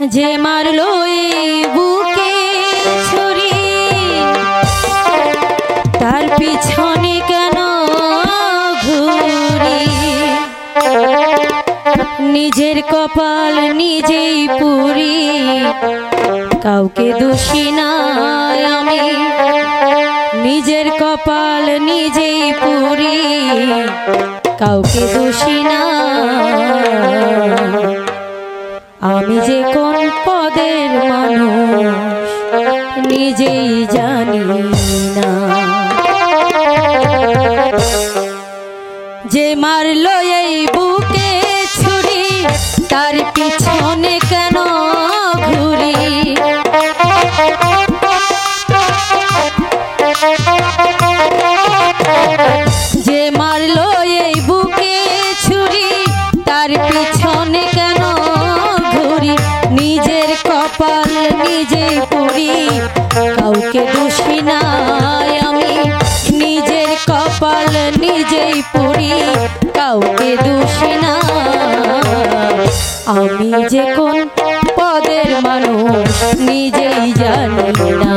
যে মারলো এই বুকে ছুরি তার পিছনে কেন ঘুরি। নিজের কপাল নিজেই পুরি, কাউকে দোষী না আমি। নিজের কপাল নিজেই পুরি, কাউকে দোষী না আমি। যে কোন পদের মানুষ নিজেই জানি না। যে মারলো এই বুকে ছুরি তার পিছনে কেন ঘুরি। যে মারলো এই বুকে ছুরি তার পিছনে কেন ঘুরি। নিজের কপাল নিজেই পুরি, কাউকে দোষী না আমি। নিজের কপাল নিজেই পুরি, কাউকে দোষী না আমি। যে কোন পদের মানুষ নিজেই জানি না।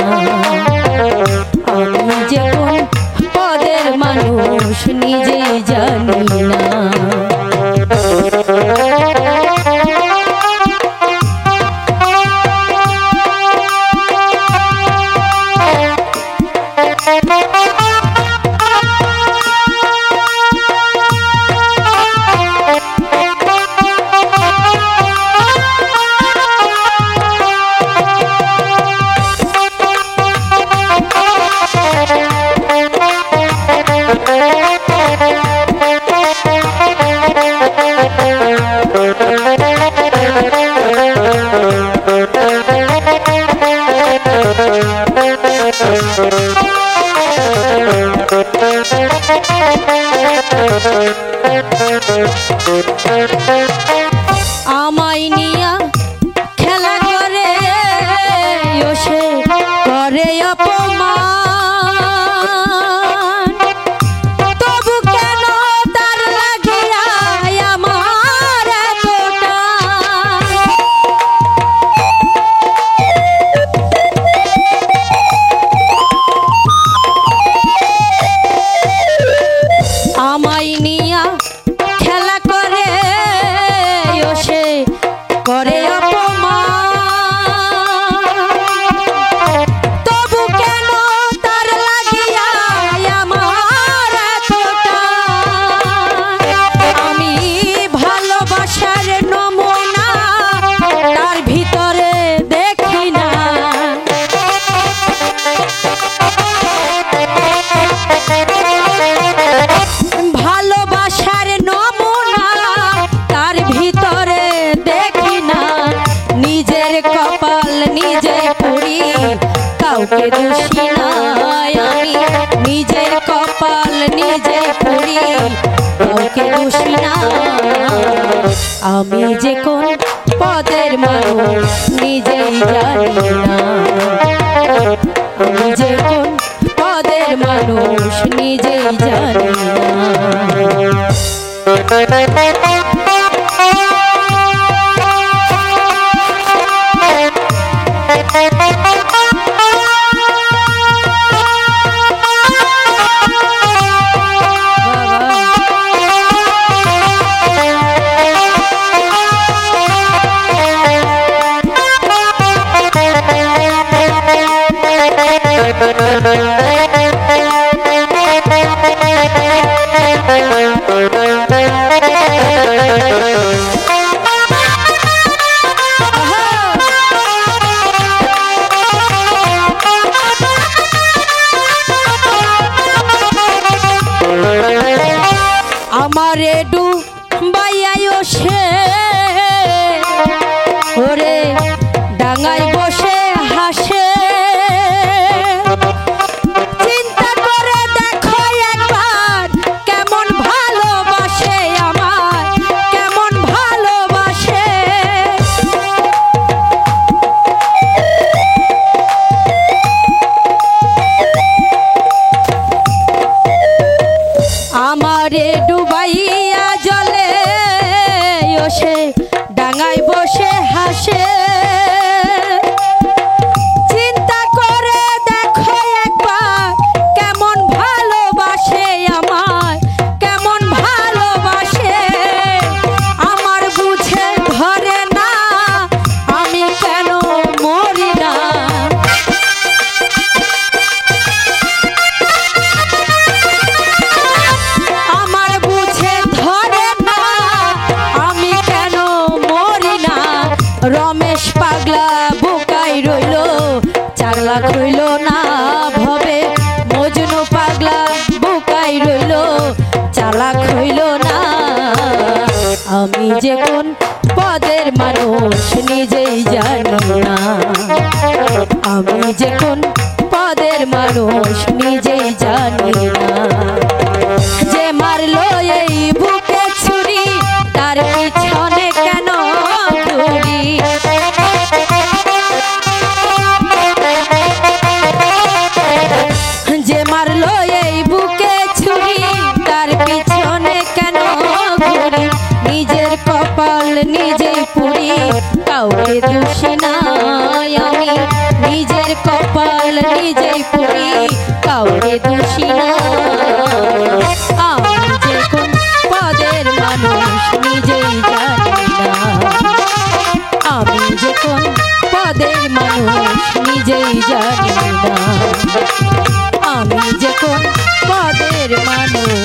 আমি যে কোন পদের মানুষ নিজেই জানি না। আমায় নিয়া খেলা করে সে করে অপমান। তবু কেন তার লাগিয়া আমার এতটা। আমায় নিয়া খেলা করে সে করে অপমান। তবু কেন তার লাগিয়া আমার এতটা। আমি ভালোবাসার নমুনা তার ভিতরে দেখি না। ভালোবাসার নমুনা তার ভিতরে দেখি না। নিজের কপাল নিজে পুরি, কাউকে দোষী না আমি। নিজের কপাল নিজে পুরি, কাউকে দোষী না আমি। যে কোন পদের মানুষ নিজেই জানি না। আমি যে কোন পদের মানুষ নিজেই জানি না। রমেশ পাগলা বুকাই রইল, চাগলা রইল না ভবে। মজনু পাগলা বুকাই রইল, চালাক হইল না। আমি যে কোন পদের মানুষ নিজেই জানি না, আমি যে কোন পদের মানুষ নিজেই জানি না। যে মারলো এই বুকে ছুরি, তার পিছনে কেন ঘুরি? যে মারলো এই বুকে ছুরি, তার পিছনে কেন ঘুরি? নিজের কপাল নিজেই পুরি, কাউকে দোষী নাই আমি। নিজের কপাল নিজেই পুরি, কাউকে দোষী না। আমি যে কোন পদের মানুষ নিজেই জানি না, আমি যে কোন পদের মানুষ নিজেই জানি না, আমি যে কোন পদের মানুষ